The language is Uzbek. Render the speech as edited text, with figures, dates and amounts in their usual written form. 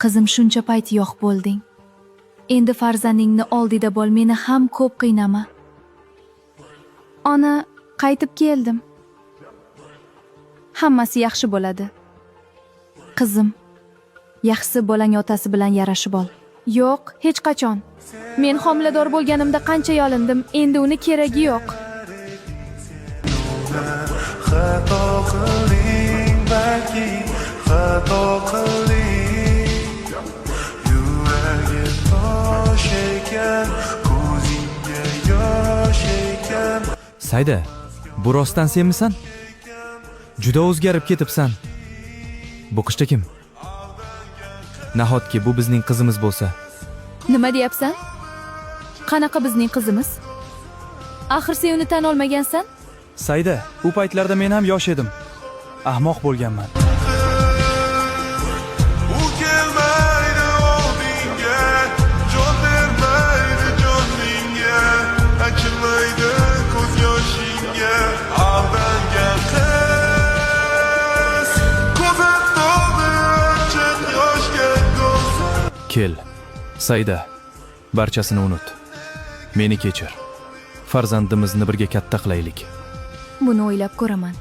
Qizim, shuncha payt yo'q bo'lding. Endi farzandingni oldida bo'l, meni ham ko'p qiynama. Ona, qaytib keldim. Hammasi yaxshi bo'ladi. Qizim, yaxshisi bolang otasi bilan yarashib ol. Yo'q, hech qachon. Men homilador bo'lganimda qancha yolindim, endi uni keragi yo'q. Xato qilding, balki xato qilding. Yuragi tosh ekan, ko'zingga yosh ekan. Sayda, bu rostdan senmisan? Juda o'zgarib ketibsan. Bu qishda kim? Nahotki bu bizning qizimiz bo'lsa? Nima deyapsan? Qanaqa bizning qizimiz? Axir sen uni tan olmagansan? Sayda, u paytlarda men ham yosh edim. Ahmoq bo'lganman. U kelmaydi oldinga, jon bermaydi joningga, achinmaydi ko'z yoshingga. Aldangan qiz ko'zat to'ldi chin yoshga ko'z. Kel, Sayda, barchasini unut. Meni kechir. Farzandimizni birga katta qilaylik. Buni o'ylab ko'raman.